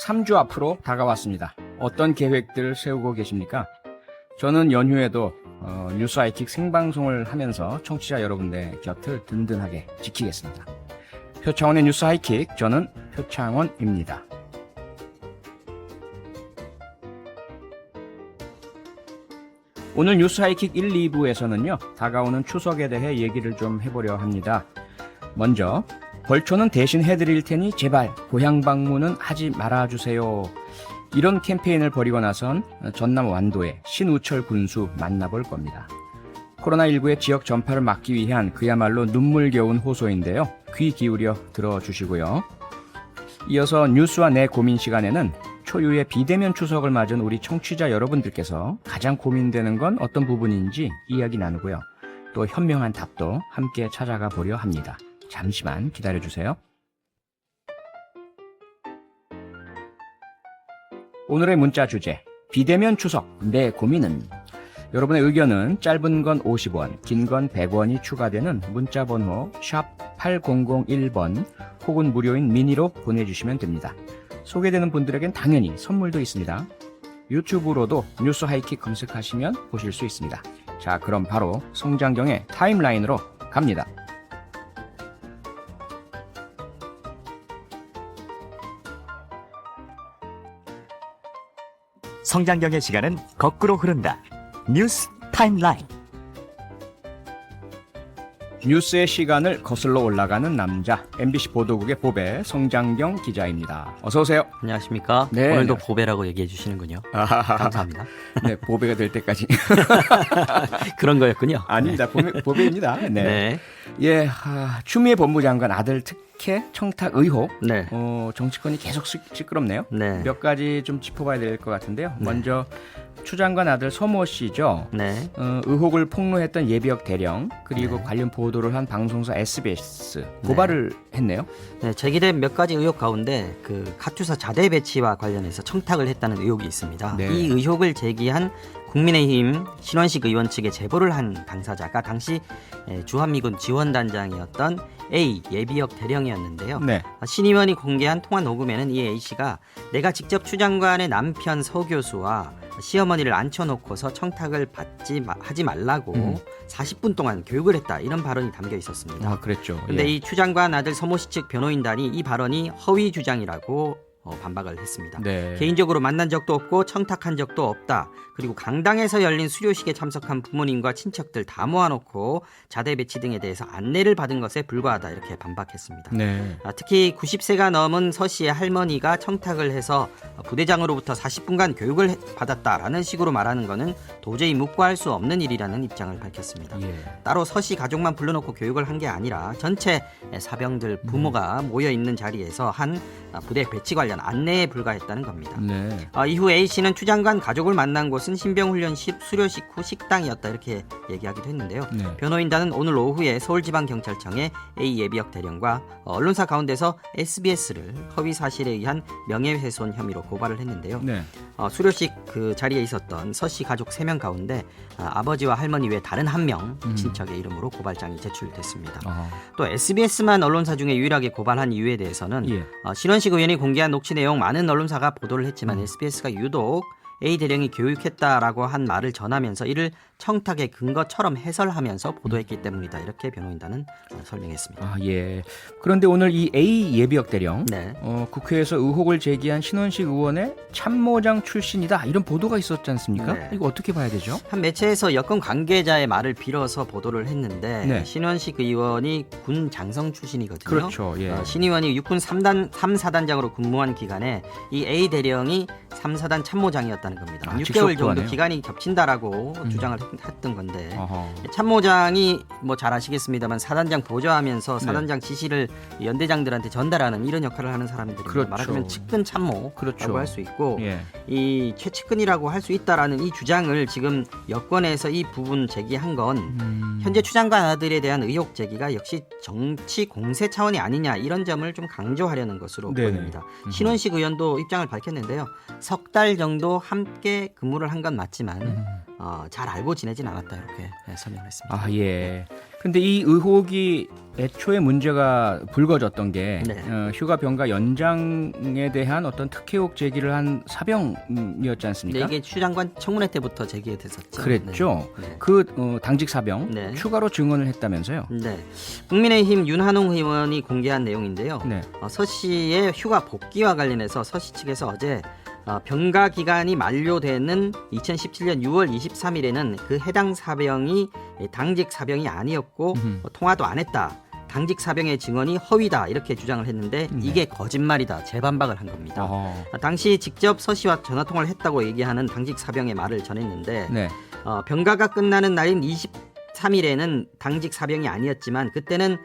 3주 앞으로 다가왔습니다. 어떤 계획들을 세우고 계십니까? 저는 연휴에도 뉴스 하이킥 생방송을 하면서 청취자 여러분의 곁을 든든하게 지키겠습니다. 표창원의 뉴스 하이킥, 저는 표창원입니다. 오늘 뉴스 하이킥 1, 2부에서는요, 다가오는 추석에 대해 얘기를 좀 해보려 합니다. 먼저 벌초는 대신 해드릴 테니 제발 고향 방문은 하지 말아주세요. 이런 캠페인을 벌이고 나선 전남 완도의 신우철 군수 만나볼 겁니다. 코로나19의 지역 전파를 막기 위한 그야말로 눈물겨운 호소인데요. 귀 기울여 들어주시고요. 이어서 뉴스와 내 고민 시간에는 초유의 비대면 추석을 맞은 우리 청취자 여러분들께서 가장 고민되는 건 어떤 부분인지 이야기 나누고요. 또 현명한 답도 함께 찾아가 보려 합니다. 잠시만 기다려주세요. 오늘의 문자 주제, 비대면 추석, 내 고민은? 여러분의 의견은 짧은 건 50원, 긴 건 100원이 추가되는 문자 번호 샵 8001번 혹은 무료인 미니로 보내주시면 됩니다. 소개되는 분들에겐 당연히 선물도 있습니다. 유튜브로도 뉴스 하이킥 검색하시면 보실 수 있습니다. 자, 그럼 바로 성장경의 타임라인으로 갑니다. 성장경의 시간은 거꾸로 흐른다. 뉴스 타임라인. 뉴스의 시간을 거슬러 올라가는 남자, MBC 보도국의 보배 성장경 기자입니다. 어서 오세요. 안녕하십니까? 네, 오늘도 안녕하세요. 보배라고 얘기해 주시는군요. 감사합니다. 네, 보배가 될 때까지. 그런 거였군요. 아닙니다. 보배입니다. 네. 네. 예, 추미애 법무장관 아들 특혜 청탁 의혹. 네. 정치권이 계속 시끄럽네요. 네. 몇 가지 좀 짚어봐야 될 것 같은데요. 먼저 추 장관 아들 서모 씨죠. 네. 의혹을 폭로했던 예비역 대령 그리고 네. 관련 보도를 한 방송사 SBS 고발을 했네요. 네, 제기된 몇 가지 의혹 가운데 그 카투사 자대 배치와 관련해서 청탁을 했다는 의혹이 있습니다. 네. 이 의혹을 제기한 국민의힘 신원식 의원 측에 제보를 한 당사자가 당시 주한미군 지원단장이었던 A 예비역 대령이었는데요. 네. 신 의원이 공개한 통화 녹음에는 이 A씨가 내가 직접 추 장관의 남편 서 교수와 시어머니를 앉혀놓고서 청탁을 하지 말라고 40분 동안 교육을 했다, 이런 발언이 담겨 있었습니다. 아, 그랬죠. 그런데 예. 이 추 장관 아들 서모 씨 측 변호인단이 이 발언이 허위 주장이라고 반박을 했습니다. 네. 개인적으로 만난 적도 없고 청탁한 적도 없다. 그리고 강당에서 열린 수료식에 참석한 부모님과 친척들 다 모아놓고 자대 배치 등에 대해서 안내를 받은 것에 불과하다, 이렇게 반박했습니다. 네. 특히 90세가 넘은 서 씨의 할머니가 청탁을 해서 부대장으로부터 40분간 교육을 받았다라는 식으로 말하는 것은 도저히 묵과할 수 없는 일이라는 입장을 밝혔습니다. 예. 따로 서 씨 가족만 불러놓고 교육을 한 게 아니라 전체 사병들 부모가 모여있는 자리에서 한 부대 배치 관련 안내에 불과했다는 겁니다. 네. 이후 A씨는 추 장관 가족을 만난 곳은 신병훈련 수료식 후 식당이었다, 이렇게 얘기하기도 했는데요. 네. 변호인단은 오늘 오후에 서울지방경찰청에 A 예비역 대령과 언론사 가운데서 SBS를 허위 사실에 의한 명예훼손 혐의로 고발을 했는데요. 네. 수료식 그 자리에 있었던 서 씨 가족 3명 가운데 아버지와 할머니 외 다른 1명 친척의 이름으로 고발장이 제출됐습니다. 또 SBS만 언론사 중에 유일하게 고발한 이유에 대해서는 예. 신원식 의원이 공개한 녹취 내용 많은 언론사가 보도를 했지만 SBS가 유독 A 대령이 교육했다라고 한 말을 전하면서 이를 청탁의 근거처럼 해설하면서 보도했기 때문이다, 이렇게 변호인단은 설명했습니다. 아, 예. 그런데 오늘 이 A 예비역 대령 네. 국회에서 의혹을 제기한 신원식 의원의 참모장 출신이다, 이런 보도가 있었지 않습니까? 네. 이거 어떻게 봐야 되죠? 한 한 매체에서 여권 관계자의 말을 빌어서 보도를 했는데 네. 신원식 의원이 군 장성 출신이거든요. 그렇죠. 예. 신 의원이 육군 3사단장으로 근무한 기간에 이 A 대령이 3사단 참모장이었다는 겁니다. 아, 6개월 직속 정도 구하네요. 기간이 겹친다라고 주장을 했던 건데 어허. 참모장이 뭐 잘 아시겠습니다만 사단장 보좌하면서 네. 사단장 지시를 연대장들한테 전달하는 이런 역할을 하는 사람들입니다. 그렇죠. 말하자면 측근 참모라고 그렇죠. 할 수 있고 예. 이 최측근이라고 할 수 있다라는 이 주장을 지금 여권에서 이 부분 제기한 건 현재 추 장관 아들에 대한 의혹 제기가 역시 정치 공세 차원이 아니냐, 이런 점을 좀 강조하려는 것으로 네네. 보입니다. 신원식 의원도 입장을 밝혔는데요. 석 달 정도 함께 근무를 한 건 맞지만 잘 알고 지내진 않았다 이렇게 설명을 했습니다. 아, 예. 근데 이 의혹이 애초에 문제가 불거졌던 게 네. 휴가 병가 연장에 대한 어떤 특혜옥 제기를 한 사병이었지 않습니까? 이게 추 장관 청문회 때부터 제기됐었죠. 그랬죠. 네. 그 당직 사병 네. 추가로 증언을 했다면서요? 네. 국민의힘 윤한홍 의원이 공개한 내용인데요. 네. 서 씨의 휴가 복귀와 관련해서 서 씨 측에서 어제 병가 기간이 만료되는 2017년 6월 23일에는 그 해당 사병이 당직 사병이 아니었고 통화도 안 했다. 당직 사병의 증언이 허위다 이렇게 주장을 했는데 이게 거짓말이다 재반박을 한 겁니다. 당시 직접 서 씨와 전화 통화를 했다고 얘기하는 당직 사병의 말을 전했는데 네. 병가가 끝나는 날인 23일에는 당직 사병이 아니었지만 그때는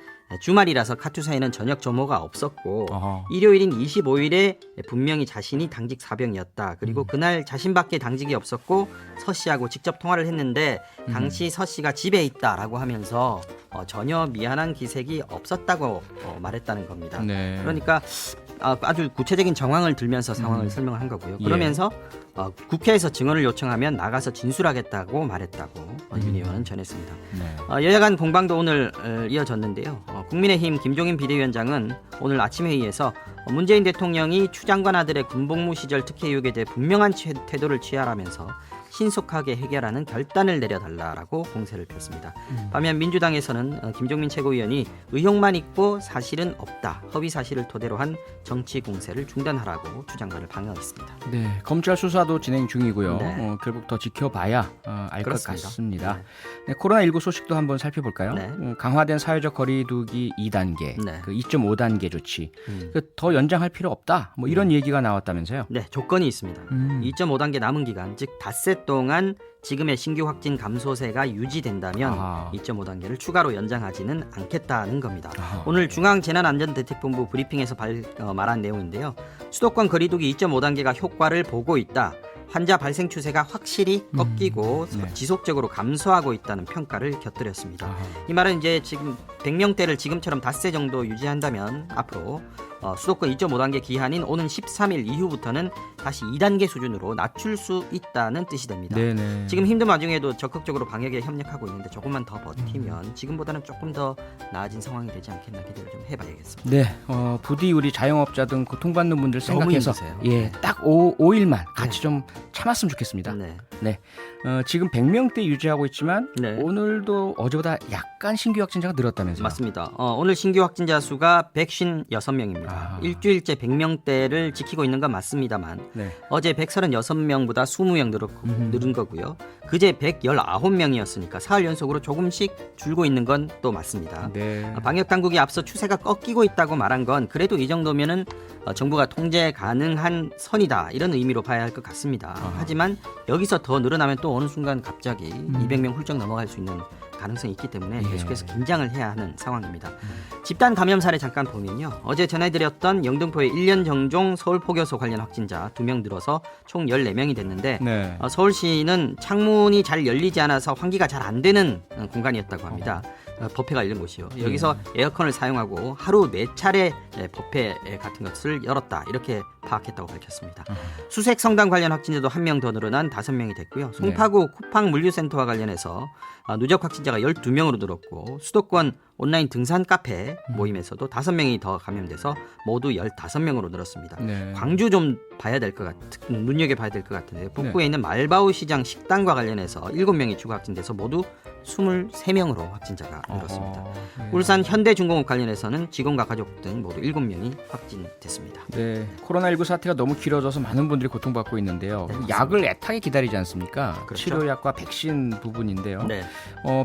주말이라서 카투사에는 저녁 조모가 없었고 일요일인 25일에 분명히 자신이 당직 사병이었다. 그리고 그날 자신밖에 당직이 없었고 서 씨하고 직접 통화를 했는데 당시 서 씨가 집에 있다라고 하면서 전혀 미안한 기색이 없었다고 말했다는 겁니다. 네. 그러니까 아주 구체적인 정황을 들면서 상황을 설명을 한 거고요. 그러면서 국회에서 증언을 요청하면 나가서 진술하겠다고 말했다고 윤 의원은 전했습니다. 네. 여야 간 공방도 오늘 이어졌는데요. 국민의힘 김종인 비대위원장은 오늘 아침 회의에서 문재인 대통령이 추 장관 아들의 군복무 시절 특혜 의혹에 대해 분명한 태도를 취하라면서 신속하게 해결하는 결단을 내려달라라고 공세를 폈습니다. 반면 민주당에서는 김종민 최고위원이 의혹만 있고 사실은 없다. 허위 사실을 토대로 한 정치 공세를 중단하라고 추 장관을 방어했습니다. 네, 검찰 수사도 진행 중이고요. 네. 결국 더 지켜봐야 알 것 그렇습니다. 같습니다. 네. 네, 코로나19 소식도 한번 살펴볼까요? 네. 강화된 사회적 거리두기 2단계, 네. 그 2.5단계 조치, 더 연장할 필요 없다. 뭐 이런 얘기가 나왔다면서요? 네, 조건이 있습니다. 2.5단계 남은 기간, 즉 닷새 동안 지금의 신규 확진 감소세가 유지된다면 2.5단계를 추가로 연장하지는 않겠다는 겁니다. 오늘 중앙재난안전대책본부 브리핑에서 말한 내용인데요. 수도권 거리두기 2.5단계가 효과를 보고 있다. 환자 발생 추세가 확실히 꺾이고 네. 지속적으로 감소하고 있다는 평가를 곁들였습니다. 이 말은 이제 지금 100명대를 지금처럼 닷새 정도 유지한다면 앞으로 수도권 2.5단계 기한인 오는 13일 이후부터는 다시 2단계 수준으로 낮출 수 있다는 뜻이 됩니다. 네네. 지금 힘든 와중에도 적극적으로 방역에 협력하고 있는데 조금만 더 버티면 지금보다는 조금 더 나아진 상황이 되지 않겠나 기대를 좀 해봐야겠습니다. 네, 부디 우리 자영업자 등 고통받는 분들 생각해서 힘드세요. 예, 딱 5일만 같이 좀 참았으면 좋겠습니다. 네. 지금 100명대 유지하고 있지만 네. 오늘도 어제보다 약간 신규 확진자가 늘었다면서요? 맞습니다. 오늘 신규 확진자 수가 156명입니다. 일주일째 100명대를 지키고 있는 건 맞습니다만 네. 어제 136명보다 20명 늘은 거고요. 그제 119명이었으니까 사흘 연속으로 조금씩 줄고 있는 건 또 맞습니다. 네. 방역 당국이 앞서 추세가 꺾이고 있다고 말한 건 그래도 이 정도면은 정부가 통제 가능한 선이다 이런 의미로 봐야 할 것 같습니다. 하지만 여기서 더 늘어나면 또 어느 순간 갑자기 200명 훌쩍 넘어갈 수 있는 가능성이 있기 때문에 계속해서 긴장을 해야 하는 상황입니다. 집단 감염 사례 잠깐 보면요. 어제 전해드렸던 영등포의 1년 정종 서울포교소 관련 확진자 2명 늘어서 총 14명이 됐는데 네. 서울시는 창문이 잘 열리지 않아서 환기가 잘 안 되는 공간이었다고 합니다. 법회가 있는 곳이요. 여기서 에어컨을 사용하고 하루 4차례 법회 같은 것을 열었다. 이렇게 파악했다고 밝혔습니다. 수색 성당 관련 확진자도 1명 더 늘어난 5명이 됐고요. 송파구 쿠팡 물류센터와 관련해서 누적 확진자가 12명으로 늘었고 수도권 온라인 등산 카페 모임에서도 5명이 더 감염돼서 모두 15명으로 늘었습니다. 네. 광주 좀 눈여겨봐야 될 것 같은데요. 북구에 있는 말바우 시장 식당과 관련해서 7명이 추가 확진돼서 모두 23명으로 확진자가 늘었습니다. 울산 현대중공업 관련해서는 직원과 가족 등 모두 7명이 확진됐습니다. 네, 코로나19 사태가 너무 길어져서 많은 분들이 고통받고 있는데요. 네, 약을 애타게 기다리지 않습니까? 그렇죠. 치료약과 백신 부분인데요. 네.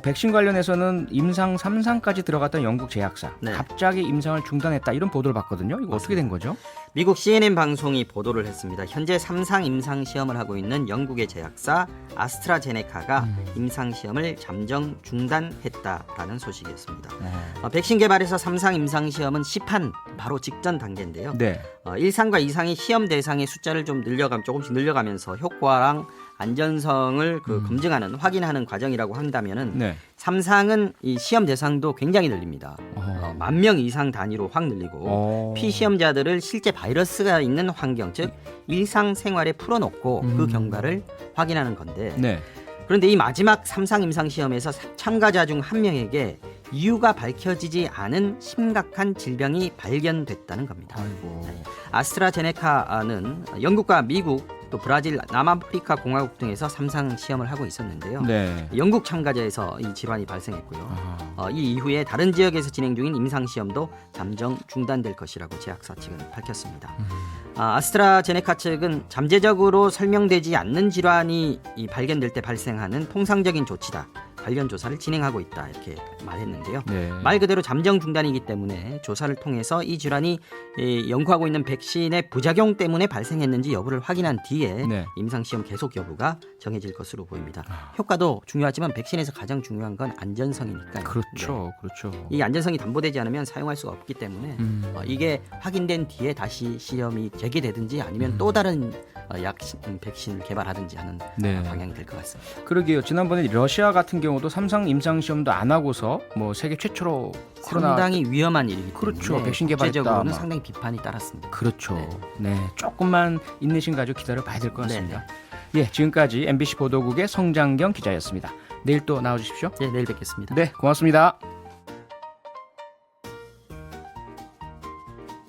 백신 관련해서는 임상 3상까지 들어갔던 영국 제약사 네. 갑자기 임상을 중단했다 이런 보도를 봤거든요. 이거 어떻게 된 거죠? 미국 CNN 방송이 보도를 했습니다. 현재 3상 임상 시험을 하고 있는 영국의 제약사 아스트라제네카가 임상 시험을 잠정 중단했다라는 소식이었습니다. 백신 개발에서 3상 임상 시험은 시판 바로 직전 단계인데요. 네. 1상과 2상이 시험 대상의 숫자를 좀 조금씩 늘려가면서 효과랑 안전성을 검증하는 확인하는 과정이라고 한다면은 네. 삼상은 이 시험 대상도 굉장히 늘립니다. 10,000명 이상 단위로 확 늘리고 피시험자들을 실제 바이러스가 있는 환경, 즉 일상생활에 풀어놓고 그 경과를 확인하는 건데 네. 그런데 이 마지막 삼상 임상 시험에서 참가자 중 한 명에게 이유가 밝혀지지 않은 심각한 질병이 발견됐다는 겁니다. 아이고. 아스트라제네카는 영국과 미국 또 브라질, 남아프리카 공화국 등에서 삼상 시험을 하고 있었는데요. 네. 영국 참가자에서 이 질환이 발생했고요. 아하. 이 이후에 다른 지역에서 진행 중인 임상 시험도 잠정 중단될 것이라고 제약사 측은 밝혔습니다. 아스트라제네카 측은 잠재적으로 설명되지 않는 질환이 발견될 때 발생하는 통상적인 조치다. 관련 조사를 진행하고 있다 이렇게 말했는데요. 네. 말 그대로 잠정 중단이기 때문에 조사를 통해서 이 질환이 연구하고 있는 백신의 부작용 때문에 발생했는지 여부를 확인한 뒤에 네. 임상시험 계속 여부가 정해질 것으로 보입니다. 효과도 중요하지만 백신에서 가장 중요한 건 안전성이니까요. 그렇죠. 그렇죠. 이 안전성이 담보되지 않으면 사용할 수가 없기 때문에 이게 확인된 뒤에 다시 시험이 재개되든지 아니면 또 다른 백신을 개발하든지 하는 네. 방향이 될 것 같습니다. 그러게요. 지난번에 러시아 같은 경우도 삼상 임상 시험도 안 하고서 뭐 세계 최초로 코로나 상당히 위험한 일이기 때문에 그렇죠. 백신 개발했다, 국제적으로는 막. 상당히 비판이 따랐습니다. 그렇죠. 네. 네. 조금만 인내심 가지고 기다려 봐야 될 것 같습니다. 예, 지금까지 MBC 보도국의 성장경 기자였습니다. 내일 또 나와 주십시오. 네, 내일 뵙겠습니다. 네, 고맙습니다.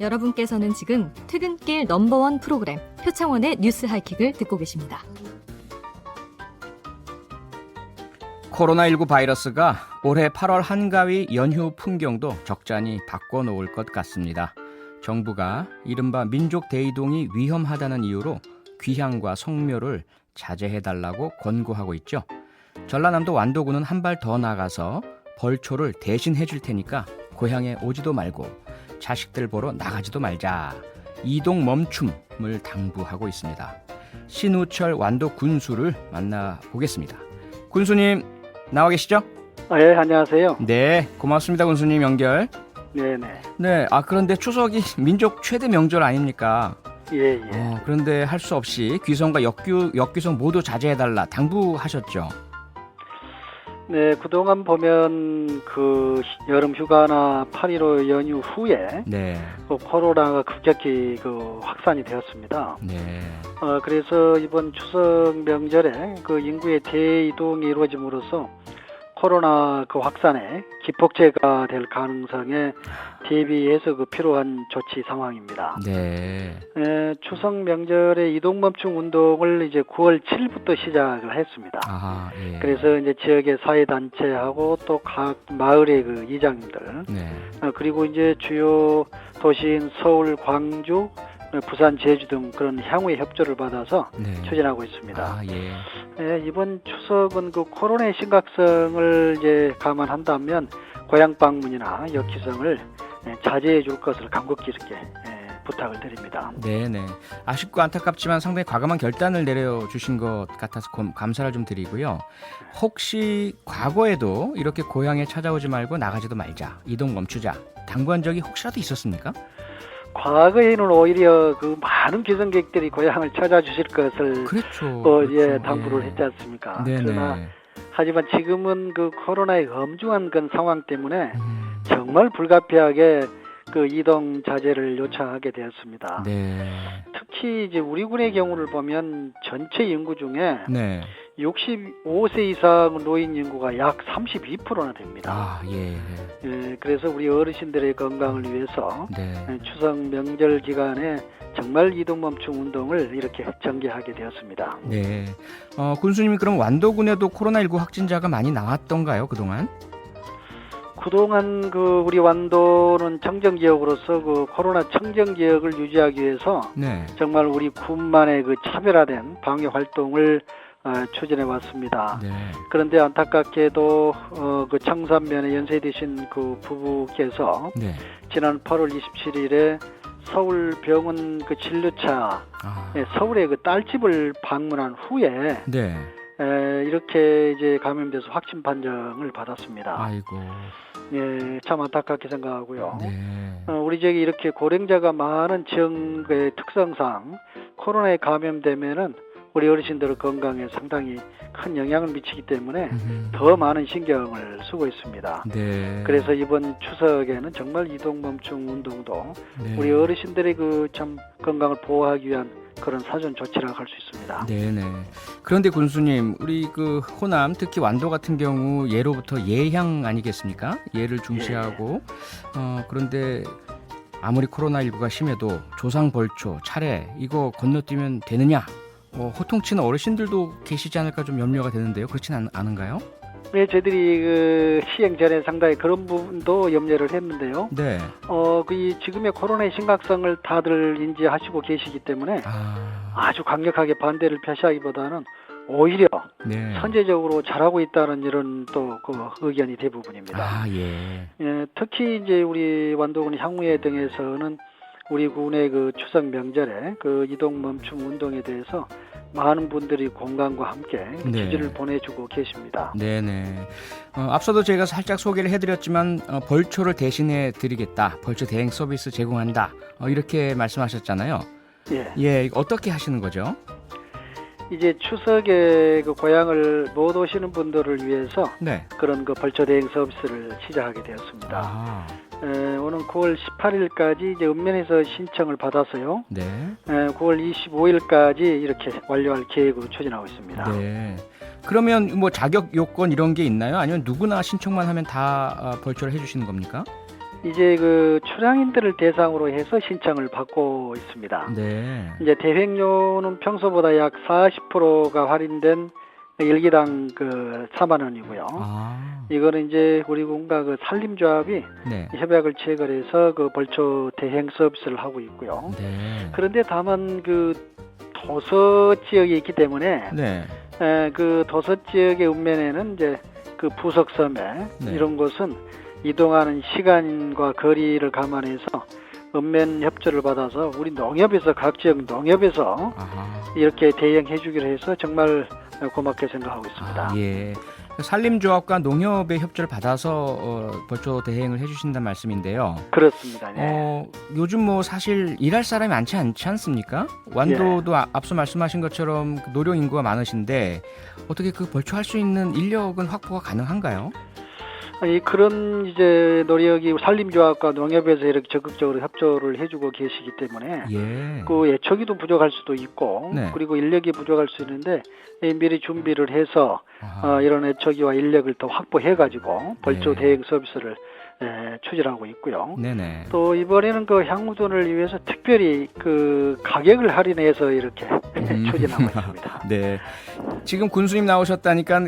여러분께서는 지금 퇴근길 넘버원 프로그램 표창원의 뉴스 하이킥을 듣고 계십니다. 코로나19 바이러스가 올해 8월 한가위 연휴 풍경도 적잖이 바꿔놓을 것 같습니다. 정부가 이른바 민족 대이동이 위험하다는 이유로 귀향과 성묘를 자제해달라고 권고하고 있죠. 전라남도 완도군은 한 발 더 나가서 벌초를 대신 해줄 테니까 고향에 오지도 말고 자식들 보러 나가지도 말자. 이동 멈춤을 당부하고 있습니다. 신우철 완도 군수를 만나보겠습니다. 군수님 나와 계시죠? 예, 안녕하세요. 네, 고맙습니다. 군수님 연결. 네네. 네, 그런데 추석이 민족 최대 명절 아닙니까? 예, 예. 그런데 할 수 없이 귀성과 역귀성 모두 자제해달라 당부하셨죠? 네, 그동안 보면 그 여름 휴가나 8.15 연휴 후에 네, 코로나가 급격히 확산이 되었습니다. 네, 그래서 이번 추석 명절에 인구의 대이동이 이루어짐으로써 코로나 확산에 기폭제가 될 가능성에 대비해서 필요한 조치 상황입니다. 네, 추석 명절에 이동 멈춤 운동을 이제 9월 7일부터 시작을 했습니다. 아, 예. 그래서 이제 지역의 사회단체하고 또 각 마을의 이장님들, 네, 그리고 이제 주요 도시인 서울, 광주, 부산, 제주 등 그런 향후의 협조를 받아서 네. 추진하고 있습니다. 아, 예. 이번 추석은 코로나의 심각성을 이제 감안한다면 고향 방문이나 역기성을 자제해 줄 것을 간곡히 이렇게 부탁을 드립니다. 네네. 아쉽고 안타깝지만 상당히 과감한 결단을 내려주신 것 같아서 감사를 좀 드리고요. 혹시 과거에도 이렇게 고향에 찾아오지 말고 나가지도 말자, 이동 멈추자 당부한 적이 혹시라도 있었습니까? 과거에는 오히려 많은 귀성객들이 고향을 찾아주실 것을 그렇죠. 당부를 했지 않습니까? 네네. 그러나 하지만 지금은 코로나의 엄중한 상황 때문에 정말 불가피하게 이동 자제를 요청하게 되었습니다. 네. 특히 이제 우리 군의 경우를 보면 전체 인구 중에 네. 65세 이상 노인 인구가 약 32%나 됩니다. 아, 예. 그래서 우리 어르신들의 건강을 위해서 네. 추석 명절 기간에 정말 이동 멈춤 운동을 이렇게 전개하게 되었습니다. 네. 군수님이 그럼 완도군에도 코로나19 확진자가 많이 나왔던가요, 그동안? 그동안 우리 완도는 청정지역으로서 코로나 청정지역을 유지하기 위해서 네. 정말 우리 군만의 차별화된 방역 활동을 추진해 왔습니다. 네. 그런데 안타깝게도 청산면에 연세 드신 부부께서 네. 지난 8월 27일에 서울 병원 진료차 서울의 딸집을 방문한 후에 네. 이렇게 이제 감염돼서 확진 판정을 받았습니다. 아이고. 예, 참 안타깝게 생각하고요. 네. 우리 지역이 이렇게 고령자가 많은 지역의 특성상 코로나에 감염되면은 우리 어르신들의 건강에 상당히 큰 영향을 미치기 때문에 더 많은 신경을 쓰고 있습니다. 네. 그래서 이번 추석에는 정말 이동 멈춤 운동도 네. 우리 어르신들의 그 참 건강을 보호하기 위한 그런 사전 조치라고 할 수 있습니다. 네네. 그런데 군수님, 우리 그 호남, 특히 완도 같은 경우 예로부터 예향 아니겠습니까? 예를 중시하고 그런데 아무리 코로나19가 심해도 조상 벌초, 차례 이거 건너뛰면 되느냐? 호통치는 어르신들도 계시지 않을까 좀 염려가 되는데요. 그렇진 않은가요? 네, 저희들이 그 시행 전에 상당히 그런 부분도 염려를 했는데요. 네. 이 지금의 코로나의 심각성을 다들 인지하시고 계시기 때문에 아주 강력하게 반대를 표시하기보다는 오히려 네. 선제적으로 잘하고 있다는 이런 또 그 의견이 대부분입니다. 예. 예, 특히 이제 우리 완도군 향후회 등에서는 우리 군의 그 추석 명절에 그 이동 멈춤 운동에 대해서 많은 분들이 공감과 함께 네. 지지를 보내주고 계십니다. 네네. 앞서도 제가 살짝 소개를 해드렸지만 벌초를 대신해 드리겠다. 벌초 대행 서비스 제공한다. 이렇게 말씀하셨잖아요. 예. 예, 어떻게 하시는 거죠? 이제 추석에 그 고향을 못 오시는 분들을 위해서 네. 그런 그 벌초 대행 서비스를 시작하게 되었습니다. 오는 9월 18일까지 이제 읍면에서 신청을 받아서요. 네. 9월 25일까지 이렇게 완료할 계획으로 추진하고 있습니다. 네. 그러면 뭐 자격 요건 이런 게 있나요? 아니면 누구나 신청만 하면 다 벌초를 해주시는 겁니까? 이제 그 출향인들을 대상으로 해서 신청을 받고 있습니다. 네. 이제 대행료는 평소보다 약 40%가 할인된 일기당 그 4만 원이고요. 이거는 이제 우리 군과 그 산림조합이 네. 협약을 체결해서 그 벌초 대행 서비스를 하고 있고요. 네. 그런데 다만 그 도서 지역이 있기 때문에 네. 그 도서 지역의 읍면에는 이제 그 부석섬에 네. 이런 곳은 이동하는 시간과 거리를 감안해서 읍면 협조를 받아서 우리 농협에서 각 지역 농협에서 이렇게 대행해 주기로 해서 정말 고맙게 생각하고 있습니다. 예. 산림조합과 농협의 협조를 받아서 벌초 대행을 해주신다는 말씀인데요. 그렇습니다. 네. 요즘 뭐 사실 일할 사람이 많지 않습니까? 완도도 예. 앞서 말씀하신 것처럼 노령 인구가 많으신데 어떻게 그 벌초할 수 있는 인력은 확보가 가능한가요? 그런 이제 노력이 산림조합과 농협에서 이렇게 적극적으로 협조를 해주고 계시기 때문에 예. 그 예초기도 부족할 수도 있고 네. 그리고 인력이 부족할 수 있는데 미리 준비를 해서 이런 예초기와 인력을 더 확보해가지고 벌초 네. 대행 서비스를 추진하고 있고요. 네네. 또 이번에는 그 향후돈을 위해서 특별히 그 가격을 할인해서 이렇게 추진하고 있습니다. 네. 지금 군수님 나오셨다니까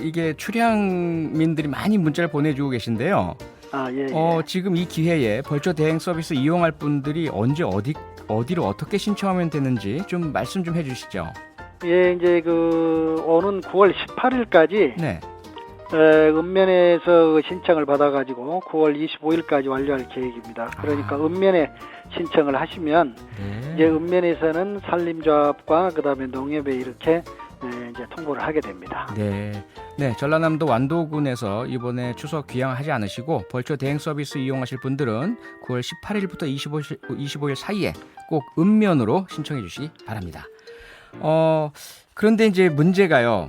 이게 출향민들이 많이 문자를 보내주고 계신데요. 예. 지금 이 기회에 벌초 대행 서비스 이용할 분들이 언제 어디로 어떻게 신청하면 되는지 좀 말씀 좀 해주시죠. 예, 이제 그 오는 9월 18일까지 네. 읍면에서 신청을 받아가지고 9월 25일까지 완료할 계획입니다. 그러니까 읍면에 신청을 하시면 네. 이제 읍면에서는 산림조합과 그다음에 농협에 이렇게 이제 통보를 하게 됩니다. 네. 네, 전라남도 완도군에서 이번에 추석 귀향하지 않으시고 벌초 대행 서비스 이용하실 분들은 9월 18일부터 25일 사이에 꼭 읍면으로 신청해 주시기 바랍니다. 그런데 이제 문제가요.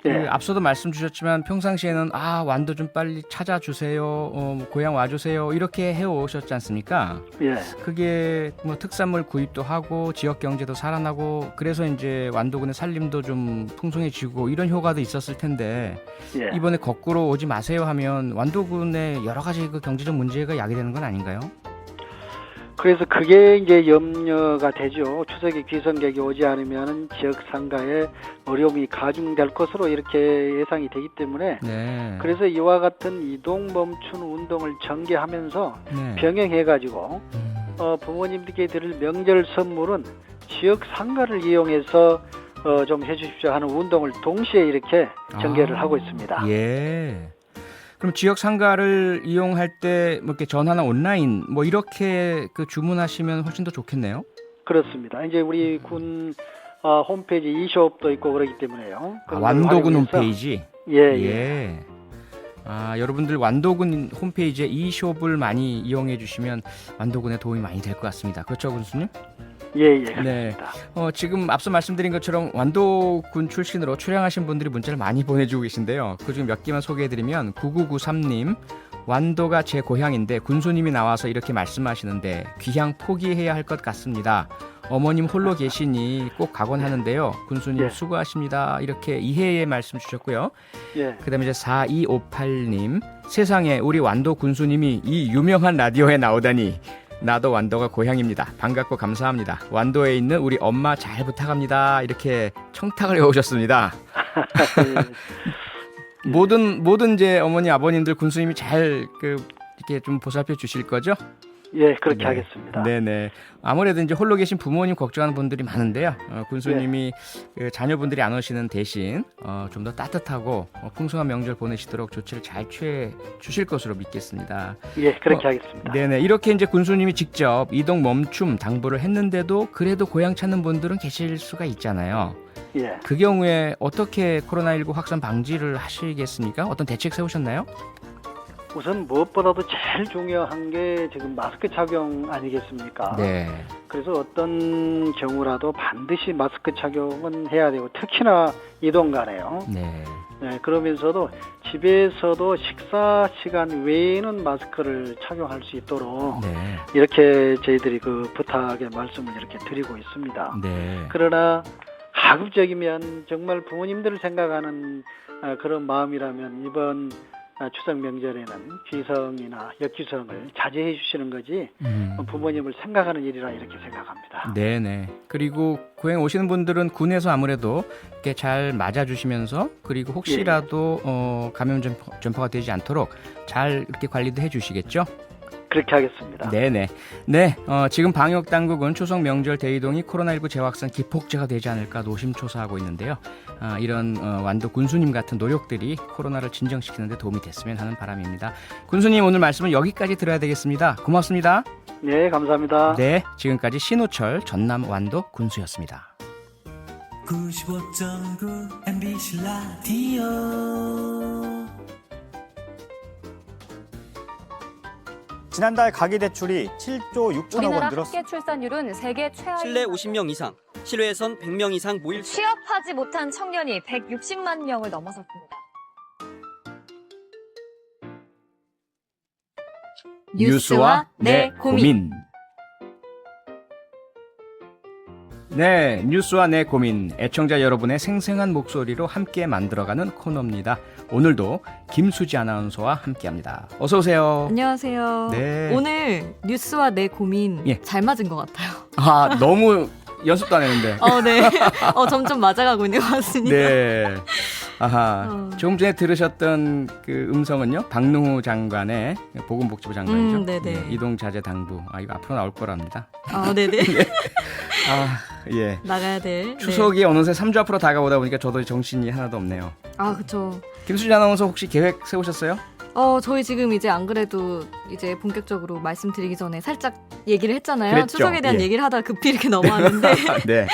네. 앞서도 말씀 주셨지만 평상시에는 완도 좀 빨리 찾아주세요, 고향 와주세요 이렇게 해오셨지 않습니까? 예. 그게 뭐 특산물 구입도 하고 지역 경제도 살아나고 그래서 이제 완도군의 살림도 좀 풍성해지고 이런 효과도 있었을 텐데 예. 이번에 거꾸로 오지 마세요 하면 완도군의 여러 가지 그 경제적 문제가 야기되는 건 아닌가요? 그래서 그게 이제 염려가 되죠. 추석에 귀성객이 오지 않으면 지역 상가에 어려움이 가중될 것으로 이렇게 예상이 되기 때문에 네. 그래서 이와 같은 이동 멈춘 운동을 전개하면서 네. 병행해가지고 부모님들께 드릴 명절 선물은 지역 상가를 이용해서 좀 해주십시오 하는 운동을 동시에 이렇게 전개를 하고 있습니다. 예. 그럼 지역 상가를 이용할 때 뭐 이렇게 전화나 온라인 뭐 이렇게 그 주문하시면 훨씬 더 좋겠네요. 그렇습니다. 이제 우리 군 홈페이지 e숍도 있고 그러기 때문에요. 완도군 활용해서, 홈페이지. 예. 여러분들 완도군 홈페이지에 e숍을 많이 이용해 주시면 완도군에 도움이 많이 될 것 같습니다. 그렇죠, 군수님? 예, 네. 그렇습니다. 지금 앞서 말씀드린 것처럼 완도군 출신으로 출향하신 분들이 문자를 많이 보내주고 계신데요. 그중 몇 개만 소개해드리면 9993님, 완도가 제 고향인데 군수님이 나와서 이렇게 말씀하시는데 귀향 포기해야 할 것 같습니다. 어머님 홀로 계시니 꼭 각오하는데요. 군수님 예. 수고하십니다. 이렇게 이해의 말씀 주셨고요. 예. 그 다음에 이제 4258님, 세상에 우리 완도 군수님이 이 유명한 라디오에 나오다니 나도 완도가 고향입니다. 반갑고 감사합니다. 완도에 있는 우리 엄마 잘 부탁합니다. 이렇게 청탁을 해오셨습니다. 모든 이제 어머니 아버님들 군수님이 잘 이렇게 좀 보살펴 주실 거죠? 예, 그렇게 네. 하겠습니다. 네네. 아무래도 이제 홀로 계신 부모님 걱정하는 분들이 많은데요. 군수님이 그 자녀분들이 안 오시는 대신 좀 더 따뜻하고 풍성한 명절 보내시도록 조치를 잘 취해 주실 것으로 믿겠습니다. 예, 그렇게 하겠습니다. 네네. 이렇게 이제 군수님이 직접 이동 멈춤 당부를 했는데도 그래도 고향 찾는 분들은 계실 수가 있잖아요. 예. 그 경우에 어떻게 코로나19 확산 방지를 하시겠습니까? 어떤 대책 세우셨나요? 우선 무엇보다도 제일 중요한 게 지금 마스크 착용 아니겠습니까? 네. 그래서 어떤 경우라도 반드시 마스크 착용은 해야 되고 특히나 이동 간에요. 네. 네, 그러면서도 집에서도 식사 시간 외에는 마스크를 착용할 수 있도록 네. 이렇게 저희들이 그 부탁의 말씀을 이렇게 드리고 있습니다. 네. 그러나 가급적이면 정말 부모님들을 생각하는 그런 마음이라면 이번 추석 명절에는 귀성이나 역귀성을 자제해 주시는 거지 부모님을 생각하는 일이라 이렇게 생각합니다. 네네. 그리고 고향 오시는 분들은 군에서 아무래도 이렇게 잘 맞아주시면서 그리고 혹시라도 감염 전파가 되지 않도록 잘 이렇게 관리도 해주시겠죠? 그렇게 하겠습니다. 네네. 네, 지금 방역 당국은 추석 명절 대이동이 코로나19 재확산 기폭제가 되지 않을까 노심초사하고 있는데요. 이런 완도 군수님 같은 노력들이 코로나를 진정시키는 데 도움이 됐으면 하는 바람입니다. 군수님 오늘 말씀은 여기까지 들어야 되겠습니다. 고맙습니다. 네, 감사합니다. 네, 지금까지 신우철 전남 완도 군수였습니다. 95.9 MBC 라디오. 지난달 가계대출이 7조 6천억 원 우리나라 늘었습니다. 합계 출산율은 세계 최하위. 실내 50명 이상, 실외에선 100명 이상 모일 수 취업하지 못한 청년이 160만 명을 넘어섰습니다. 뉴스와 내 고민. 네, 뉴스와 내 고민. 애청자 여러분의 생생한 목소리로 함께 만들어가는 코너입니다. 오늘도 김수지 아나운서와 함께합니다. 어서 오세요. 안녕하세요. 네. 오늘 뉴스와 내 고민 예. 잘 맞은 것 같아요. 너무 연습도 안 했는데. 네. 점점 맞아가고 있는 것 같습니다. 네. 아하. 조금 전에 들으셨던 그 음성은요. 박능후 장관의 보건복지부 장관이죠. 네네. 네, 이동자재 당부. 이거 앞으로 나올 거랍니다. 네네. 예. 나가야 돼. 추석이 어느새 3주 앞으로 다가오다 보니까 저도 정신이 하나도 없네요. 그쵸. 김수지 아나운서 혹시 계획 세우셨어요? 저희 지금 이제 안 그래도 이제 본격적으로 말씀드리기 전에 살짝 얘기를 했잖아요. 그랬죠. 추석에 대한 예. 얘기를 하다가 급히 이렇게 넘어왔는데 네.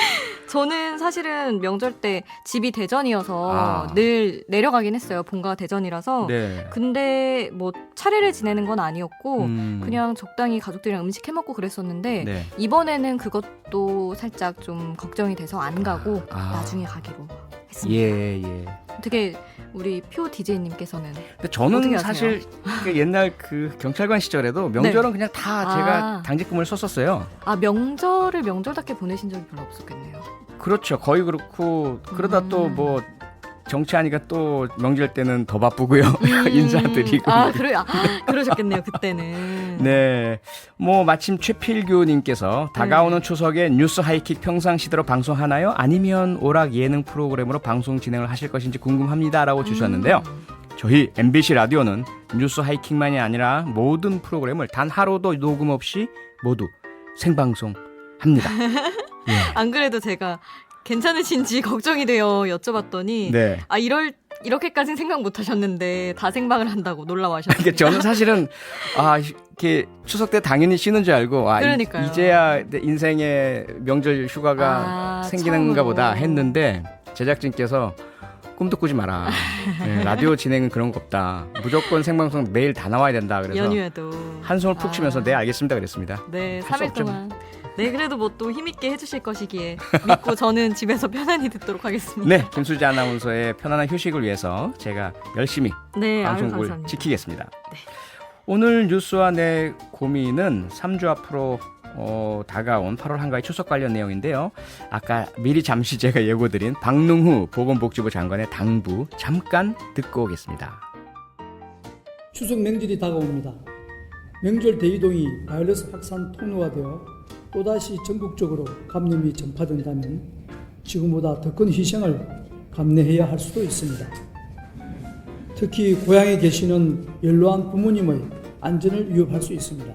저는 사실은 명절 때 집이 대전이어서 아. 늘 내려가긴 했어요. 본가가 대전이라서. 네. 근데 뭐 차례를 지내는 건 아니었고 그냥 그냥 적당히 가족들이랑 음식 해먹고 그랬었는데 네. 이번에는 그것도 살짝 좀 걱정이 돼서 안 가고 나중에 가기로 했습니다. 예. 어떻게 우리 표 DJ님께서는 근데 저는 어떻게 사실 그 옛날 그 경찰관 시절에도 명절은 네. 그냥 다 제가 당직금을 썼었어요. 명절을 명절답게 보내신 적이 별로 없었겠네요. 그렇죠. 거의 그렇고 그러다 또 뭐 정치하니까 또 명절 때는 더 바쁘고요. 인사드리고. 그러셨겠네요. 그때는. 네. 마침 최필규님께서 다가오는 추석에 뉴스 하이킥 평상시대로 방송하나요? 아니면 오락 예능 프로그램으로 방송 진행을 하실 것인지 궁금합니다. 라고 주셨는데요. 저희 MBC 라디오는 뉴스 하이킥만이 아니라 모든 프로그램을 단 하루도 녹음 없이 모두 생방송합니다. 예. 안 그래도 제가 괜찮으신지 걱정이 돼요. 여쭤봤더니 네. 이렇게까지는 생각 못 하셨는데 다 생방을 한다고 놀라워하셨어요. 그러니까 저는 사실은 이렇게 추석 때 당연히 쉬는 줄 알고 그러니까요. 이제야 내 인생의 명절 휴가가 생기는가 처음으로. 보다 했는데 제작진께서 꿈도 꾸지 마라. 네, 라디오 진행은 그런 거 없다. 무조건 생방송 매일 다 나와야 된다. 그래서 연휴에도 한숨을 푹 쉬면서 네 알겠습니다 그랬습니다. 네, 할수 3일 없죠. 동안 네, 그래도 뭐 또 힘있게 해주실 것이기에 믿고 저는 집에서 편안히 듣도록 하겠습니다. 네, 김수지 아나운서의 편안한 휴식을 위해서 제가 열심히 네, 아유, 방송국을 감사합니다. 지키겠습니다. 네. 오늘 뉴스와 내 고민은 3주 앞으로 다가온 8월 한가위 추석 관련 내용인데요. 아까 미리 잠시 제가 예고드린 박능후 보건복지부 장관의 당부 잠깐 듣고 오겠습니다. 추석 명절이 다가옵니다. 명절 대이동이 바이러스 확산 통로화되어 또다시 전국적으로 감염이 전파된다면 지금보다 더 큰 희생을 감내해야 할 수도 있습니다. 특히 고향에 계시는 연로한 부모님의 안전을 위협할 수 있습니다.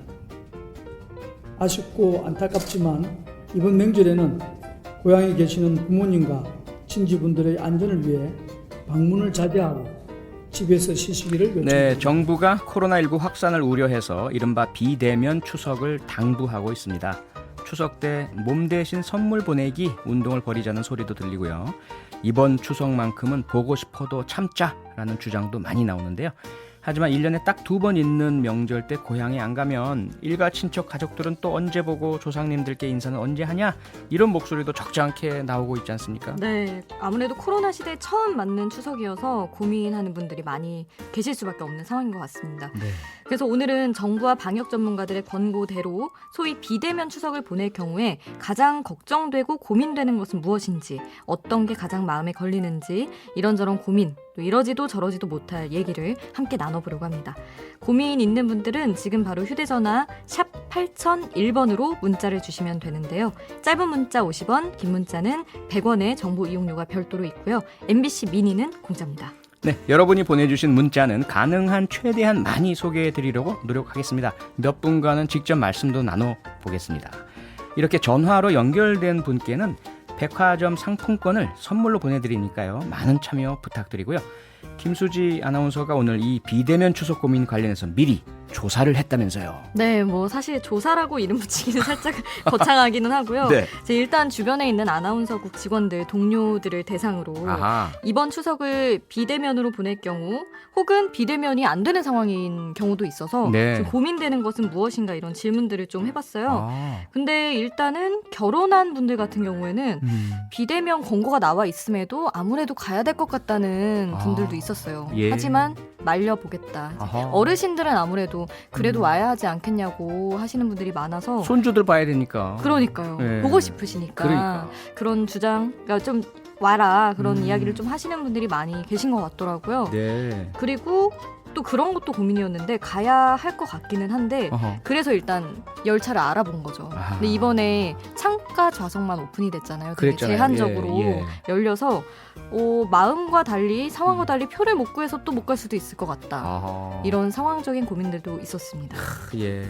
아쉽고 안타깝지만 이번 명절에는 고향에 계시는 부모님과 친지분들의 안전을 위해 방문을 자제하고 집에서 쉬시기를 요청합니다. 네, 정부가 코로나19 확산을 우려해서 이른바 비대면 추석을 당부하고 있습니다. 추석 때 몸 대신 선물 보내기 운동을 벌이자는 소리도 들리고요. 이번 추석만큼은 보고 싶어도 참자라는 주장도 많이 나오는데요. 하지만 1년에 딱 2번 있는 명절 때 고향에 안 가면 일가 친척 가족들은 또 언제 보고 조상님들께 인사는 언제 하냐 이런 목소리도 적잖게 나오고 있지 않습니까? 네, 아무래도 코로나 시대에 처음 맞는 추석이어서 고민하는 분들이 많이 계실 수밖에 없는 상황인 것 같습니다. 네. 그래서 오늘은 정부와 방역 전문가들의 권고대로 소위 비대면 추석을 보낼 경우에 가장 걱정되고 고민되는 것은 무엇인지, 어떤 게 가장 마음에 걸리는지 이런저런 고민, 또 이러지도 저러지도 못할 얘기를 함께 나눠보려고 합니다. 고민 있는 분들은 지금 바로 휴대전화 샵 8001번으로 문자를 주시면 되는데요. 짧은 문자 50원, 긴 문자는 100원의 정보 이용료가 별도로 있고요. MBC 미니는 공짜입니다. 네, 여러분이 보내주신 문자는 가능한 최대한 많이 소개해드리려고 노력하겠습니다. 몇 분과는 직접 말씀도 나눠보겠습니다. 이렇게 전화로 연결된 분께는 백화점 상품권을 선물로 보내드리니까요. 많은 참여 부탁드리고요. 김수지 아나운서가 오늘 이 비대면 추석 고민 관련해서 미리 조사를 했다면서요. 네, 뭐 사실 조사라고 이름 붙이기는 살짝 거창하기는 하고요. 네. 제가 일단 주변에 있는 아나운서국 직원들, 동료들을 대상으로 아하. 이번 추석을 비대면으로 보낼 경우 혹은 비대면이 안 되는 상황인 경우도 있어서 네. 지금 고민되는 것은 무엇인가 이런 질문들을 좀 해봤어요. 아. 근데 일단은 결혼한 분들 같은 경우에는 비대면 권고가 나와 있음에도 아무래도 가야 될 것 같다는 분들도 있었어요. 예. 하지만 말려보겠다. 아하. 어르신들은 아무래도 그래도 와야 하지 않겠냐고 하시는 분들이 많아서 손주들 봐야 되니까. 그러니까요. 네. 보고 싶으시니까 그러니까. 그런 주장, 그러니까 좀 와라 그런 이야기를 좀 하시는 분들이 많이 계신 것 같더라고요. 네. 그리고 또 그런 것도 고민이었는데 가야 할 것 같기는 한데 어허. 그래서 일단 열차를 알아본 거죠. 아하. 근데 이번에 창가 좌석만 오픈이 됐잖아요. 되게 그랬잖아요. 제한적으로 예, 예. 열려서 마음과 달리 상황과 달리 표를 못 구해서 또 못 갈 수도 있을 것 같다. 아하. 이런 상황적인 고민들도 있었습니다. 예.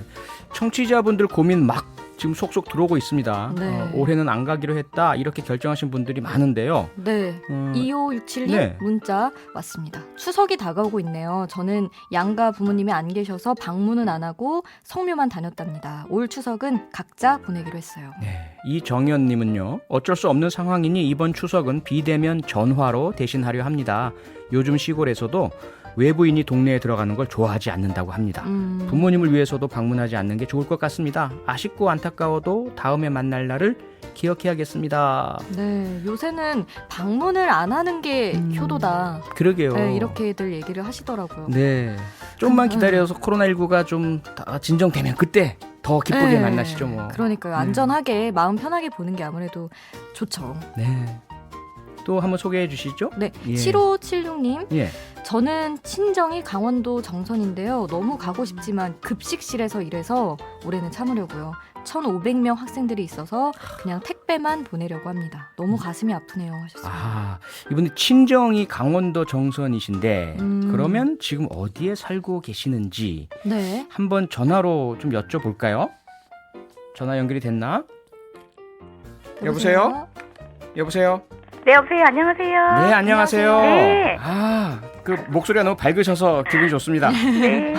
청취자분들 고민 막 지금 속속 들어오고 있습니다. 네. 올해는 안 가기로 했다 이렇게 결정하신 분들이 많은데요. 네. 2567님 네. 문자 왔습니다. 추석이 다가오고 있네요. 저는 양가 부모님이 안 계셔서 방문은 안 하고 성묘만 다녔답니다. 올 추석은 각자 보내기로 했어요. 네. 이정현님은요. 어쩔 수 없는 상황이니 이번 추석은 비대면 전화로 대신하려 합니다. 요즘 시골에서도 외부인이 동네에 들어가는 걸 좋아하지 않는다고 합니다. 부모님을 위해서도 방문하지 않는 게 좋을 것 같습니다. 아쉽고 안타까워도 다음에 만날 날을 기억해야겠습니다. 네, 요새는 방문을 안 하는 게 효도다. 그러게요. 네, 이렇게들 얘기를 하시더라고요. 네. 좀만 기다려서 코로나19가 좀 다 진정되면 그때 더 기쁘게 네, 만나시죠 뭐. 그러니까요. 안전하게 마음 편하게 보는 게 아무래도 좋죠. 네. 또 한번 소개해 주시죠. 네, 예. 7576님. 예. 저는 친정이 강원도 정선인데요. 너무 가고 싶지만 급식실에서 일해서 올해는 참으려고요. 1,500명 학생들이 있어서 그냥 택배만 보내려고 합니다. 너무 가슴이 아프네요 하셨어요. 아, 이분이 친정이 강원도 정선이신데 그러면 지금 어디에 살고 계시는지 네. 한번 전화로 좀 여쭤볼까요? 전화 연결이 됐나? 여보세요? 여보세요? 네, 여보세요. 안녕하세요. 네, 안녕하세요. 네. 아, 그 목소리가 너무 밝으셔서 기분이 좋습니다. 네.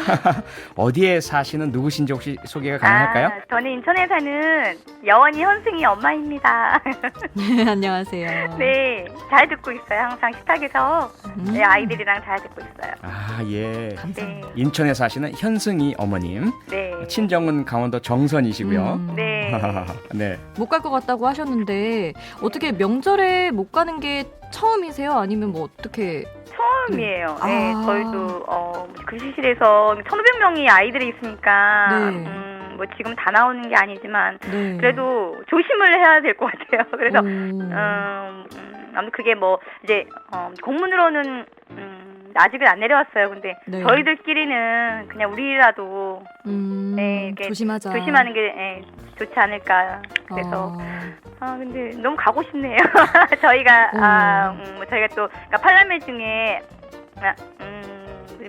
어디에 사시는 누구신지 혹시 소개가 가능할까요? 저는 인천에 사는 여원이 현승이 엄마입니다. 네, 안녕하세요. 네, 잘 듣고 있어요. 항상 식탁에서 네, 아이들이랑 잘 듣고 있어요. 아, 예. 네, 인천에 사시는 현승이 어머님. 네, 친정은 강원도 정선이시고요. 네. 네. 못 갈 것 같다고 하셨는데 어떻게 명절에 못 가는 게 처음이세요? 아니면 뭐 어떻게? 처음이에요. 아. 네, 저희도 급식실에서 1,500명이 아이들이 있으니까 네. 뭐 지금 다 나오는 게 아니지만 네. 그래도 조심을 해야 될 것 같아요. 그래서 아무튼 그게 뭐 이제 공문으로는 아직은 안 내려왔어요. 근데 네. 저희들끼리는 그냥 우리라도 네, 이렇게 조심하자. 조심하는 게 좋지 않을까. 그래서 근데 너무 가고 싶네요. 저희가 저희가 또 그러니까 팔남매 중에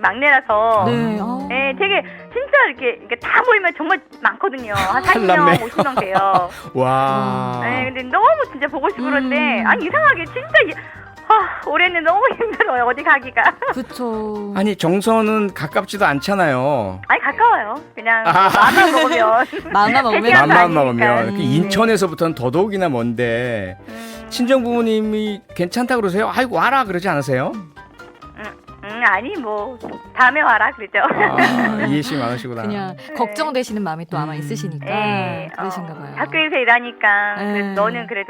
막내라서 네. 되게 진짜 이렇게 다 모이면 정말 많거든요. 한 40명, 팔남매. 50명 돼요. 와. 네, 근데 너무 진짜 보고 싶고 그런데 아니 이상하게 진짜 올해는 너무 힘들어요. 어디 가기가. 그쵸. 아니 정선은 가깝지도 않잖아요. 아니 가까워요. 그냥 마음만 먹으면. 마음만 먹으면. 맘만 아니니까. 먹으면 그 인천에서부터는 더더욱이나 먼데 친정 부모님이 괜찮다 그러세요? 아이고 와라 그러지 않으세요? 아니 뭐 다음에 와라 그러죠. 이해심이 많으시구나. 그냥 걱정되시는 마음이 또 아마 있으시니까 그러신가 봐요. 학교에서 일하니까 네. 너는 그래도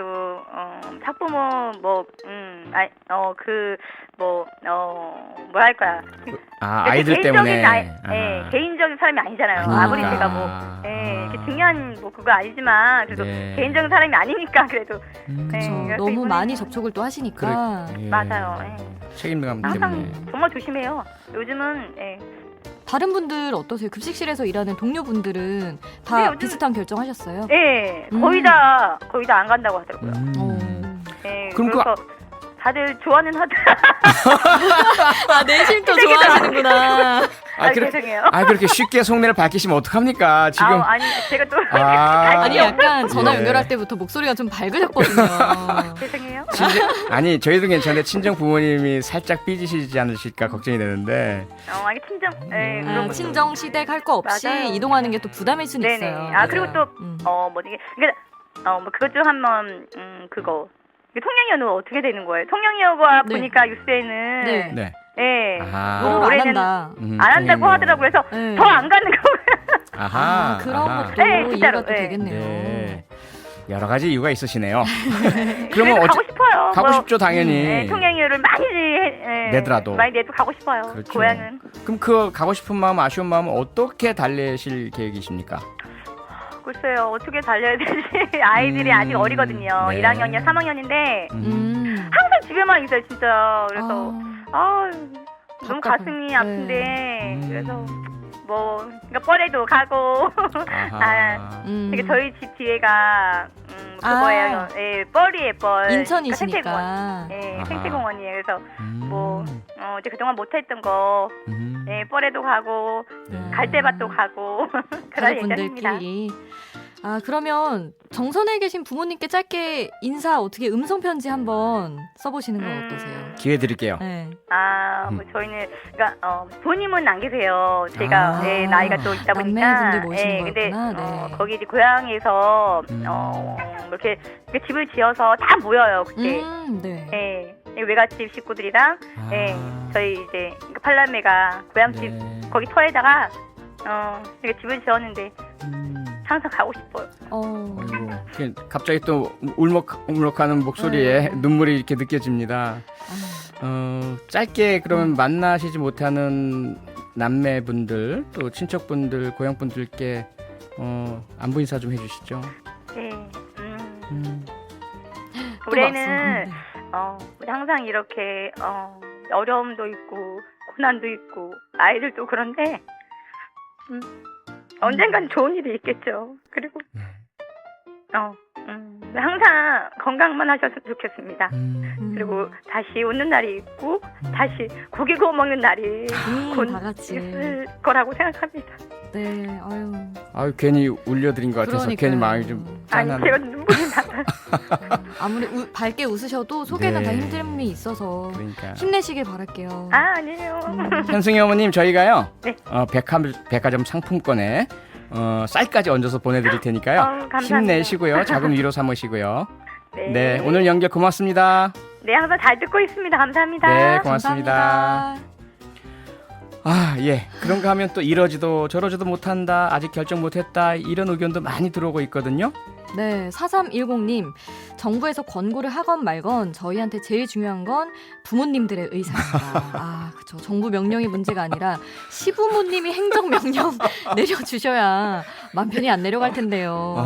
학부모 뭐 할 거야. 아이들 때문에. 개인적인 사람이 아니잖아요. 그러니까. 아무리 제가 뭐 이렇게 중요한 뭐 그거 아니지만 그래도 네. 개인적인 사람이 아니니까 그래도 그쵸. 그래서 너무 이번에는 많이 접촉을 또 하시니까. 맞아요. 책임감 항상 때문에. 정말 조심해요. 요즘은 다른 분들 어떠세요? 급식실에서 일하는 동료분들은 다 네, 요즘- 비슷한 결정하셨어요? 거의 다 안 간다고 하더라고요. 그럼 그래서 다들 좋아는 하더라. 내심 또 좋아하시는구나. 죄송해요. 그렇게 쉽게 속내를 밝히시면 어떡합니까? 지금. 아니 제가 또 아니 약간 전화 예. 연결할 때부터 목소리가 좀 밝으셨거든요. 죄송해요. 아니 저희도 괜찮은데 친정 부모님이 살짝 삐지시지 않으실까 걱정이 되는데. 아니 친정. 그런 것도. 친정 시댁 할 거 없이 맞아요. 이동하는 게 또 부담일 수는 네네. 있어요. 그리고 또 뭐지? 그러니까 뭐 그것 중 한번 그거 통영연휴 어떻게 되는 거예요? 통영연휴가 네. 보니까 뉴스에는 네. 무료로 안 올해는 한다. 안 한다고 하더라고요. 그래서 네. 더 안 가는 거예요. 그런 것도 네, 진짜로. 이해가 또 되겠네요. 네. 여러 가지 이유가 있으시네요. 그래도 가고 싶어요. 가고 싶죠 당연히. 네, 통영연휴를 많이 내더라도. 많이 내도 가고 싶어요. 그렇죠. 고향은. 그럼 그 가고 싶은 마음, 아쉬운 마음은 어떻게 달래실 계획이십니까? 글쎄요, 어떻게 달려야 되지? 아이들이 아직 어리거든요. 네. 1학년이야, 3학년인데 음. 항상 집에만 있어요, 진짜. 그래서 너무 답답해. 가슴이 아픈데 네. 그래서 뭐 그러니까 뻘에도 가고 되게 저희 집 뒤에가 그거예요. 뻘이에요, 뻘. 인천이시니까. 그러니까 생태공원이에요. 그래서 뭐 이제 그동안 못했던 거 뻘에도 가고 갈대밭도 가고 그럴 예정입니다. 가족분들끼리. 그러면 정선에 계신 부모님께 짧게 인사 어떻게 음성 편지 한번 써보시는 건 어떠세요? 기회 드릴게요. 네. 뭐 저희는 그러니까 부모님은 안 계세요. 제가 나이가 또 있다 보니까. 남매분들 모시는 근데 거였구나. 네. 거기 이제 고향에서 이렇게 집을 지어서 다 모여요 그때. 네. 외갓집 식구들이랑 저희 이제 팔남매가 고향집 거기 터에다가 이렇게 집을 지었는데 항상 가고 싶어요. 아이고, 갑자기 또 울먹울먹하는 목소리에 눈물이 이렇게 느껴집니다. 짧게 그러면 만나시지 못하는 남매분들 또 친척분들 고향분들께 안부 인사 좀 해주시죠. 네. 또 올해는 막상, 우리 항상 이렇게 어려움도 있고 고난도 있고 아이들도 그런데 언젠간 좋은 일이 있겠죠. 그리고 항상 건강만 하셨으면 좋겠습니다. 그리고 다시 웃는 날이 있고 다시 고기 구워 먹는 날이 곧 다 같이. 있을 거라고 생각합니다. 네. 아유 괜히 울려드린 것 같아서 그러니까요. 괜히 마음이 좀 아니 짠한. 제가 눈물이 나요. 아무리 밝게 웃으셔도 속에는 네. 다 힘듦이 있어서 그러니까. 힘내시길 바랄게요. 아니에요. 현승희 어머님 저희가요. 네. 백화점 상품권에 쌀까지 얹어서 보내드릴 테니까요. 감사합니다. 힘내시고요. 작은 위로 삼으시고요. 네. 네, 오늘 연결 고맙습니다. 네, 항상 잘 듣고 있습니다. 감사합니다. 네, 고맙습니다. 감사합니다. 아, 예. 그런가 하면 또 이러지도 저러지도 못한다, 아직 결정 못했다, 이런 의견도 많이 들어오고 있거든요. 네, 4310님. 정부에서 권고를 하건 말건 저희한테 제일 중요한 건 부모님들의 의사입니다. 아, 그렇죠. 정부 명령이 문제가 아니라 시부모님이 행정명령 내려주셔야 맘 편히 안 내려갈 텐데요.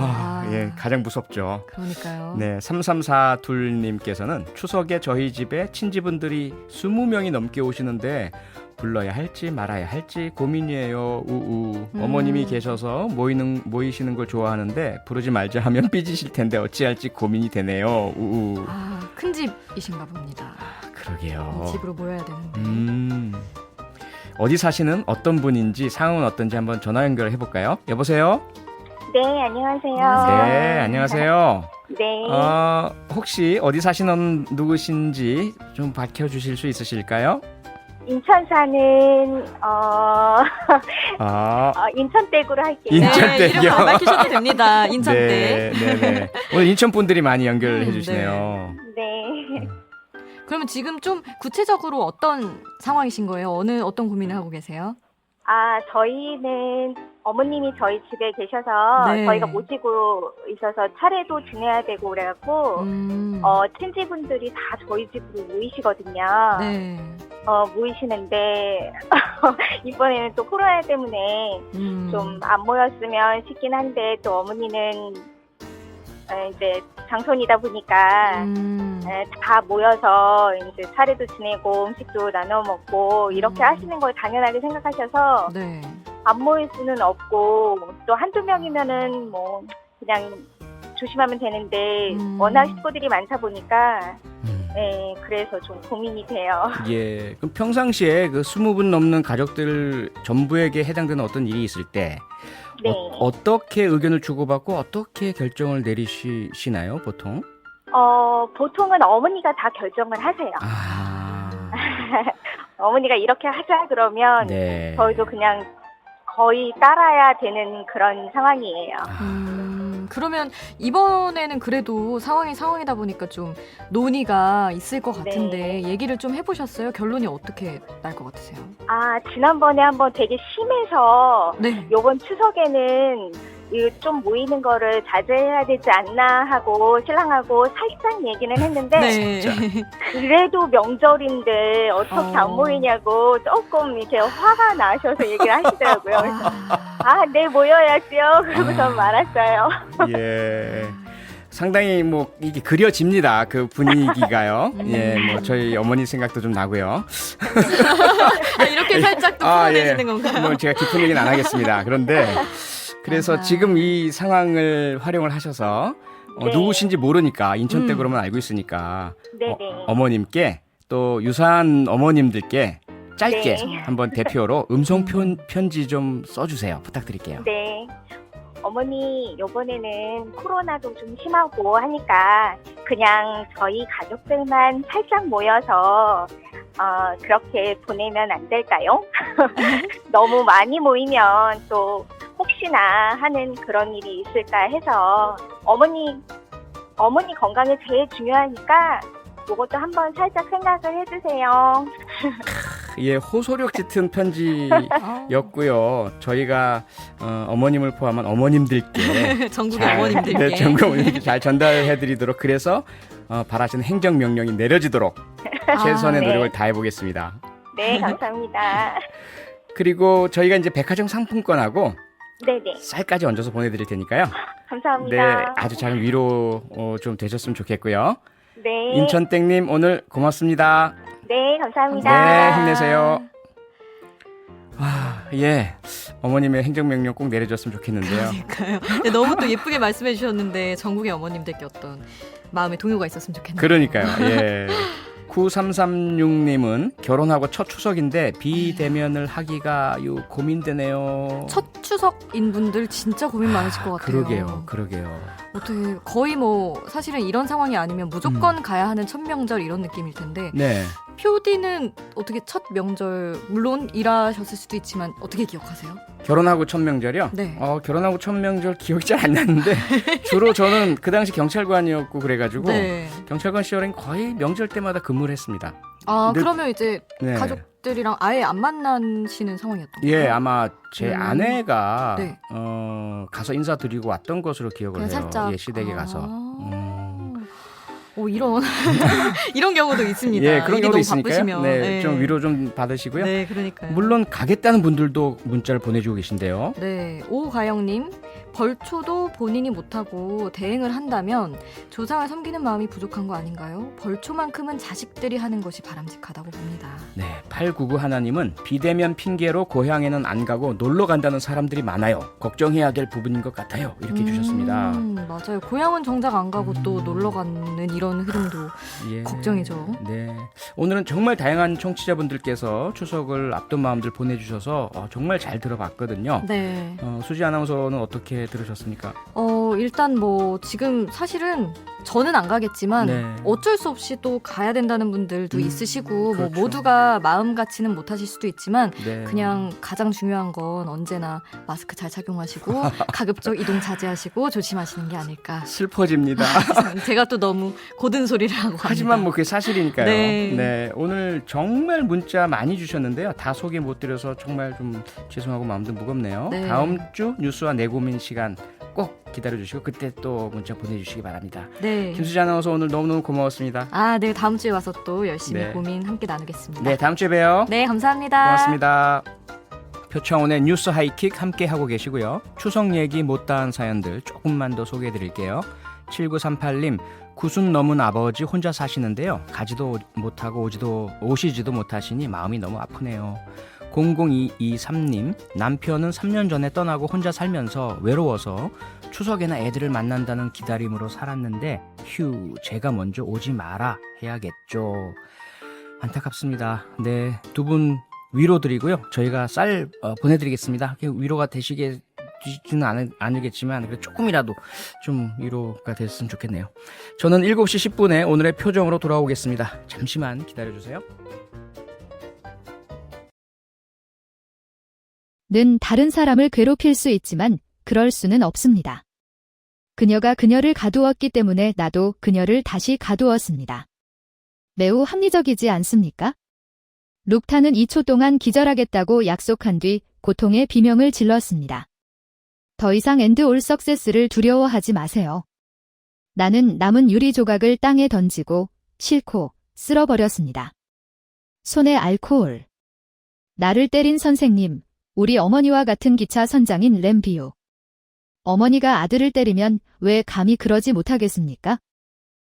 예, 가장 무섭죠. 그러니까요. 네, 3342님께서는 추석에 저희 집에 친지분들이 20명이 넘게 오시는데 불러야 할지 말아야 할지 고민이에요. 우우. 어머님이 계셔서 모이시는 걸 좋아하는데 부르지 말자 하면 삐지실 텐데 어찌할지 고민이 되네요. 우우. 아, 큰 집이신가 봅니다. 그러게요. 집으로 모여야 되는데. 어디 사시는 어떤 분인지 상황은 어떤지 한번 전화 연결해 볼까요? 여보세요? 네, 안녕하세요. 네, 안녕하세요. 네. 혹시 어디 사시는 누구신지 좀 밝혀주실 수 있으실까요? 인천 사는 아, 인천댁으로 할게요. 인천댁이요? 네, 이름 밝히셔도 됩니다. 인천댁. 네. 오늘 인천 분들이 많이 연결해 주시네요. 네. 그러면 지금 좀 구체적으로 어떤 상황이신 거예요? 어떤 고민을 하고 계세요? 저희는 어머님이 저희 집에 계셔서 네. 저희가 모시고 있어서 차례도 지내야 되고 그래갖고 친지분들이 다 저희 집으로 모이시거든요. 네. 모이시는데 이번에는 또 코로나 때문에 좀 안 모였으면 싶긴 한데 또 어머니는 이제 장손이다 보니까 다 모여서 이제 차례도 지내고 음식도 나눠 먹고 이렇게 하시는 걸 당연하게 생각하셔서 네. 안 모일 수는 없고 또 한두 명이면은 뭐 그냥 조심하면 되는데 워낙 식구들이 많다 보니까 네, 그래서 좀 고민이 돼요. 예, 그럼 평상시에 그 20분 넘는 가족들 전부에게 해당되는 어떤 일이 있을 때 네. 어떻게 의견을 주고받고 어떻게 결정을 내리시나요, 보통? 보통은 어머니가 다 결정을 하세요. 어머니가 이렇게 하자 그러면 네. 저희도 그냥 거의 따라야 되는 그런 상황이에요. 그러면 이번에는 그래도 상황이다 보니까 좀 논의가 있을 것 같은데 네. 얘기를 좀 해보셨어요? 결론이 어떻게 날 것 같으세요? 지난번에 한번 되게 심해서 네. 요번 추석에는 좀 모이는 거를 자제해야 되지 않나 하고 신랑하고 살짝 얘기는 했는데 네. 그래도 명절인데 어떻게 안 모이냐고 조금 이렇게 화가 나셔서 얘기를 하시더라고요. 그래서 네 모여야지요. 그러고서 말았어요. 예. 상당히 뭐 이게 그려집니다. 그 분위기가요. 예, 뭐 저희 어머니 생각도 좀 나고요. 이렇게 살짝 또 풀어내시는 건가요? 뭐 제가 깊은 얘기는 안 하겠습니다. 그런데 그래서 지금 이 상황을 활용을 하셔서 네. 누구신지 모르니까 인천댁 그러면 알고 있으니까 네네. 어머님께 또 유사한 어머님들께 짧게 네. 한번 대표로 음성 편지 좀 써주세요. 부탁드릴게요. 네. 어머니, 요번에는 코로나도 좀 심하고 하니까 그냥 저희 가족들만 살짝 모여서 그렇게 보내면 안 될까요? 너무 많이 모이면 또 혹시나 하는 그런 일이 있을까 해서 어머니 건강이 제일 중요하니까 요것도 한번 살짝 생각을 해주세요. 예, 호소력 짙은 편지였고요. 저희가 어머님을 포함한 어머님들께 전국의 어머님들께 네, 전국 어머님들께 잘 전달해드리도록 그래서 바라시는 행정명령이 내려지도록 최선의 네. 노력을 다해보겠습니다. 네, 감사합니다. 그리고 저희가 이제 백화점 상품권하고 네네. 쌀까지 얹어서 보내드릴 테니까요. 감사합니다. 네, 아주 작은 위로 좀 되셨으면 좋겠고요. 네. 인천땡님 오늘 고맙습니다. 네, 감사합니다. 네, 힘내세요. 예, 어머님의 행정명령 꼭 내려줬으면 좋겠는데요. 그러니까요. 네, 너무 또 예쁘게 말씀해 주셨는데 전국의 어머님들께 어떤 마음의 동요가 있었으면 좋겠네요. 그러니까요. 예. 9336님은 결혼하고 첫 추석인데 비대면을 하기가 고민되네요. 첫 추석인 분들 진짜 고민 많으실 것 같아요. 그러게요. 어떻게 거의 뭐 사실은 이런 상황이 아니면 무조건 가야 하는 첫 명절 이런 느낌일 텐데 네. 표디는 어떻게 첫 명절 물론 일하셨을 수도 있지만 어떻게 기억하세요? 결혼하고 첫 명절이요? 네. 결혼하고 첫 명절 기억이 잘 안 나는데 주로 저는 그 당시 경찰관이었고 그래가지고 네. 경찰관 시절엔 거의 명절 때마다 근무를 했습니다. 그러면 이제 네. 가족 가족들이랑 아예 안 만나시는 상황이었던 거예요? 예, 아마 제 아내가 네. 가서 인사드리고 왔던 것으로 기억을 해요. 그냥 살짝. 예, 시댁에 가서. 이런 이런 경우도 있습니다. 예, 그런 일이 경우도 너무 있으니까요. 바쁘시면. 네, 네. 좀 위로 좀 받으시고요. 네, 그러니까요. 물론 가겠다는 분들도 문자를 보내주고 계신데요. 네, 오가영님, 벌초도 본인이 못하고 대행을 한다면 조상을 섬기는 마음이 부족한 거 아닌가요? 벌초만큼은 자식들이 하는 것이 바람직하다고 봅니다. 네, 899 하나님은 비대면 핑계로 고향에는 안 가고 놀러 간다는 사람들이 많아요. 걱정해야 될 부분인 것 같아요. 이렇게 주셨습니다. 맞아요. 고향은 정작 안 가고 또 놀러 가는 이런 흐름도 예, 걱정이죠. 네, 오늘은 정말 다양한 청취자분들께서 추석을 앞둔 마음들 보내주셔서 정말 잘 들어봤거든요. 네. 수지 아나운서는 어떻게 들으셨습니까? 일단 뭐 지금 사실은 저는 안 가겠지만 네. 어쩔 수 없이 또 가야 된다는 분들도 있으시고 그렇죠. 뭐 모두가 마음 같이는 못하실 수도 있지만 네. 그냥 가장 중요한 건 언제나 마스크 잘 착용하시고 가급적 이동 자제하시고 조심하시는 게 아닐까. 슬퍼집니다. 제가 또 너무 고든 소리를 하고 갑니다. 하지만 뭐 그게 사실이니까요. 네. 오늘 정말 문자 많이 주셨는데요. 다 소개 못 드려서 정말 좀 죄송하고 마음도 무겁네요. 네. 다음 주 뉴스와 내 고민 시간 꼭 기다려주시고 그때 또 문자 보내주시기 바랍니다. 네. 김수지 아나운서 오늘 너무너무 고마웠습니다. 네. 다음 주에 와서 또 열심히 네. 고민 함께 나누겠습니다. 네, 다음 주에 봬요. 네, 감사합니다. 고맙습니다. 표창원의 뉴스 하이킥 함께 하고 계시고요. 추석 얘기 못다한 사연들 조금만 더 소개해드릴게요. 7938님, 90 넘은 아버지 혼자 사시는데요. 가지도 못하고 오시지도 못하시니 마음이 너무 아프네요. 00223님, 남편은 3년 전에 떠나고 혼자 살면서 외로워서 추석에나 애들을 만난다는 기다림으로 살았는데 제가 먼저 오지 마라 해야겠죠. 안타깝습니다. 네, 두 분 위로 드리고요. 저희가 쌀 보내드리겠습니다. 위로가 되시지는 않으겠지만 그래도 조금이라도 좀 위로가 됐으면 좋겠네요. 저는 7시 10분에 오늘의 표정으로 돌아오겠습니다. 잠시만 기다려주세요. 는 다른 사람을 괴롭힐 수 있지만 그럴 수는 없습니다. 그녀가 그녀를 가두었기 때문에 나도 그녀를 다시 가두었습니다. 매우 합리적이지 않습니까? 룩타는 2초 동안 기절하겠다고 약속한 뒤 고통의 비명을 질렀습니다. 더 이상 엔드 올 석세스를 두려워하지 마세요. 나는 남은 유리 조각을 땅에 던지고 싫고 쓸어버렸습니다. 손에 알코올. 나를 때린 선생님, 우리 어머니와 같은 기차 선장인 램비오. 어머니가 아들을 때리면 왜 감히 그러지 못하겠습니까?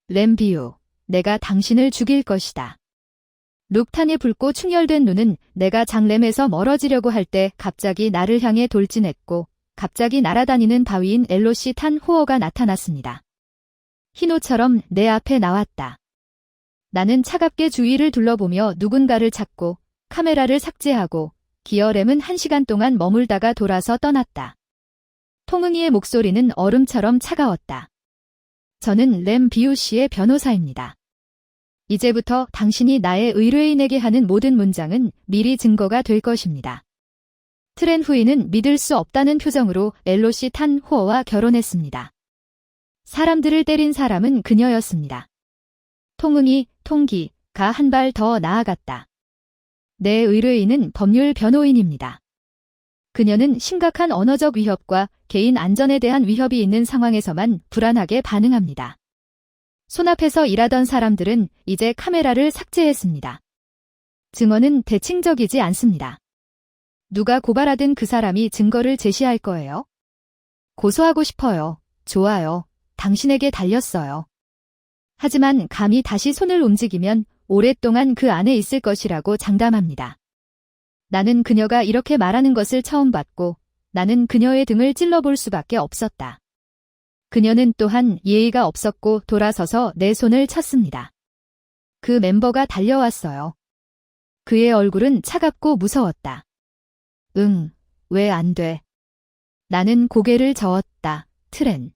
램비오, 내가 당신을 죽일 것이다. 룩탄이 붉고 충혈된 눈은 내가 장렘에서 멀어지려고 할 때 갑자기 나를 향해 돌진했고 갑자기 날아다니는 바위인 엘로시 탄 호어가 나타났습니다. 흰옷처럼 내 앞에 나왔다. 나는 차갑게 주위를 둘러보며 누군가를 찾고 카메라를 삭제하고 기어램은 1시간 동안 머물다가 돌아서 떠났다. 통응이의 목소리는 얼음처럼 차가웠다. 저는 램 비우 씨의 변호사입니다. 이제부터 당신이 나의 의뢰인에게 하는 모든 문장은 미리 증거가 될 것입니다. 트렌 후이는 믿을 수 없다는 표정으로 엘로시 탄 호어와 결혼했습니다. 사람들을 때린 사람은 그녀였습니다. 통응이, 통기가 한 발 더 나아갔다. 내 의뢰인은 법률 변호인입니다. 그녀는 심각한 언어적 위협과 개인 안전에 대한 위협이 있는 상황에서만 불안하게 반응합니다. 손앞에서 일하던 사람들은 이제 카메라를 삭제했습니다. 증언은 대칭적이지 않습니다. 누가 고발하든 그 사람이 증거를 제시할 거예요. 고소하고 싶어요. 좋아요. 당신에게 달렸어요. 하지만 감히 다시 손을 움직이면 오랫동안 그 안에 있을 것이라고 장담합니다. 나는 그녀가 이렇게 말하는 것을 처음 봤고 나는 그녀의 등을 찔러볼 수밖에 없었다. 그녀는 또한 예의가 없었고 돌아서서 내 손을 쳤습니다. 그 멤버가 달려왔어요. 그의 얼굴은 차갑고 무서웠다. 왜 안 돼? 나는 고개를 저었다. 트렌.